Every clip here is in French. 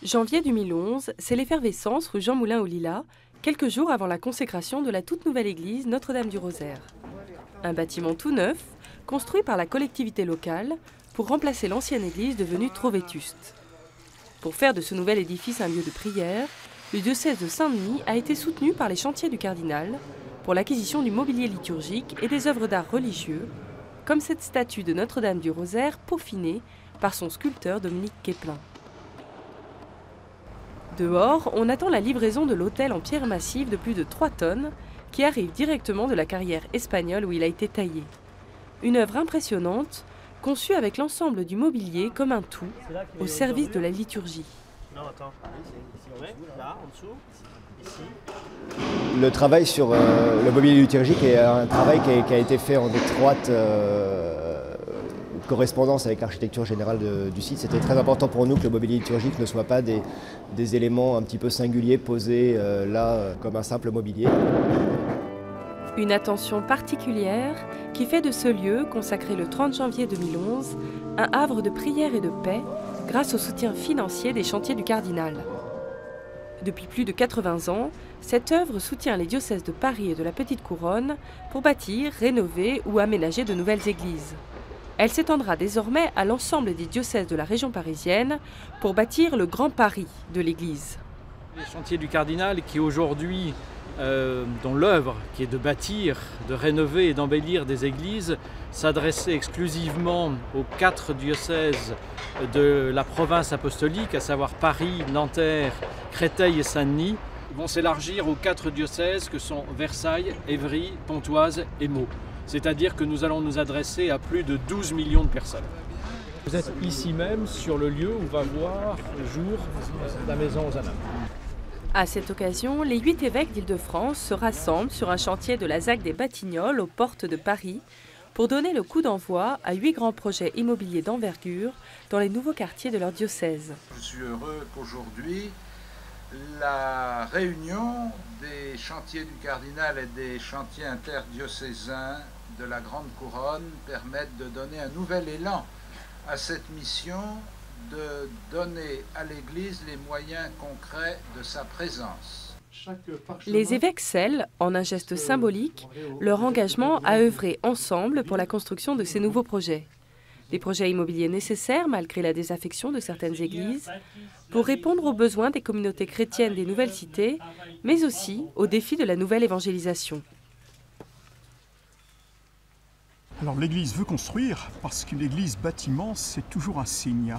Janvier 2011, c'est l'effervescence rue Jean Moulin aux Lilas, quelques jours avant la consécration de la toute nouvelle église Notre-Dame du Rosaire. Un bâtiment tout neuf, construit par la collectivité locale pour remplacer l'ancienne église devenue trop vétuste. Pour faire de ce nouvel édifice un lieu de prière, le diocèse de Saint-Denis a été soutenu par les chantiers du cardinal pour l'acquisition du mobilier liturgique et des œuvres d'art religieux, comme cette statue de Notre-Dame du Rosaire peaufinée par son sculpteur Dominique Quéplin. Dehors, on attend la livraison de l'autel en pierre massive de plus de 3 tonnes qui arrive directement de la carrière espagnole où il a été taillé. Une œuvre impressionnante, conçue avec l'ensemble du mobilier comme un tout, au service de la liturgie. Le travail sur le mobilier liturgique est un travail qui a été fait en étroite correspondance avec l'architecture générale du site. C'était très important pour nous que le mobilier liturgique ne soit pas des éléments un petit peu singuliers posés là comme un simple mobilier. Une attention particulière qui fait de ce lieu, consacré le 30 janvier 2011, un havre de prière et de paix grâce au soutien financier des chantiers du cardinal. Depuis plus de 80 ans, cette œuvre soutient les diocèses de Paris et de la Petite Couronne pour bâtir, rénover ou aménager de nouvelles églises. Elle s'étendra désormais à l'ensemble des diocèses de la région parisienne pour bâtir le Grand Paris de l'Église. Les chantiers du cardinal qui aujourd'hui, dont l'œuvre qui est de bâtir, de rénover et d'embellir des églises, s'adressait exclusivement aux 4 diocèses de la province apostolique, à savoir Paris, Nanterre, Créteil et Saint-Denis, vont s'élargir aux 4 diocèses que sont Versailles, Évry, Pontoise et Meaux. C'est-à-dire que nous allons nous adresser à plus de 12 millions de personnes. Vous êtes ici même sur le lieu où va voir le jour la maison aux anames. À cette occasion, les 8 évêques d'Île-de-France se rassemblent sur un chantier de la ZAC des Batignolles aux portes de Paris pour donner le coup d'envoi à 8 grands projets immobiliers d'envergure dans les nouveaux quartiers de leur diocèse. Je suis heureux qu'aujourd'hui, la réunion des chantiers du cardinal et des chantiers interdiocésains de la Grande Couronne permette de donner un nouvel élan à cette mission de donner à l'Église les moyens concrets de sa présence. Les évêques scellent, en un geste symbolique, leur engagement à œuvrer ensemble pour la construction de ces nouveaux projets. Des projets immobiliers nécessaires malgré la désaffection de certaines églises, pour répondre aux besoins des communautés chrétiennes des nouvelles cités, mais aussi aux défis de la nouvelle évangélisation. Alors l'Église veut construire parce qu'une église bâtiment, c'est toujours un signe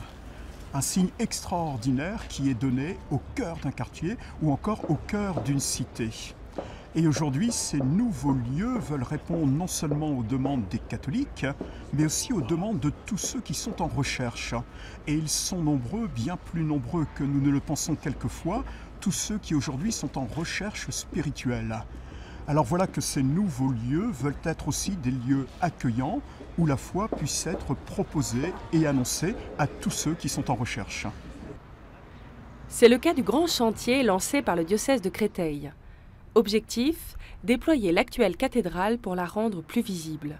extraordinaire qui est donné au cœur d'un quartier ou encore au cœur d'une cité. Et aujourd'hui, ces nouveaux lieux veulent répondre non seulement aux demandes des catholiques, mais aussi aux demandes de tous ceux qui sont en recherche. Et ils sont nombreux, bien plus nombreux que nous ne le pensons quelquefois, tous ceux qui aujourd'hui sont en recherche spirituelle. Alors voilà que ces nouveaux lieux veulent être aussi des lieux accueillants où la foi puisse être proposée et annoncée à tous ceux qui sont en recherche. C'est le cas du grand chantier lancé par le diocèse de Créteil. Objectif, déployer l'actuelle cathédrale pour la rendre plus visible.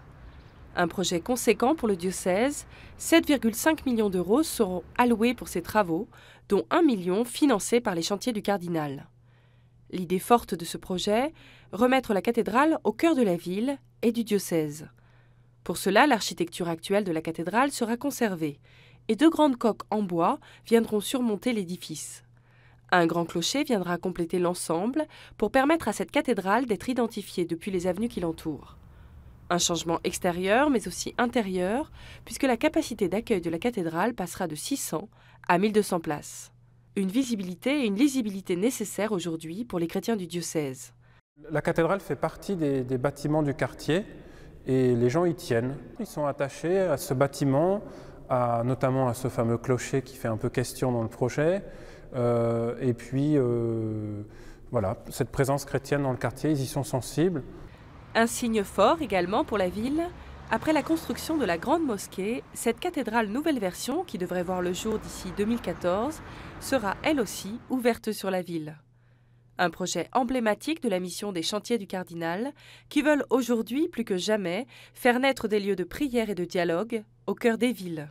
Un projet conséquent pour le diocèse, 7,5 millions d'euros seront alloués pour ces travaux, dont 1 million financés par les chantiers du cardinal. L'idée forte de ce projet, remettre la cathédrale au cœur de la ville et du diocèse. Pour cela, l'architecture actuelle de la cathédrale sera conservée et 2 grandes coques en bois viendront surmonter l'édifice. Un grand clocher viendra compléter l'ensemble pour permettre à cette cathédrale d'être identifiée depuis les avenues qui l'entourent. Un changement extérieur mais aussi intérieur puisque la capacité d'accueil de la cathédrale passera de 600 à 1200 places. Une visibilité et une lisibilité nécessaires aujourd'hui pour les chrétiens du diocèse. La cathédrale fait partie des bâtiments du quartier et les gens y tiennent. Ils sont attachés à ce bâtiment, notamment à ce fameux clocher qui fait un peu question dans le projet. Et puis, voilà, cette présence chrétienne dans le quartier, ils y sont sensibles. Un signe fort également pour la ville. Après la construction de la grande mosquée, cette cathédrale nouvelle version, qui devrait voir le jour d'ici 2014, sera elle aussi ouverte sur la ville. Un projet emblématique de la mission des chantiers du cardinal, qui veulent aujourd'hui plus que jamais faire naître des lieux de prière et de dialogue au cœur des villes.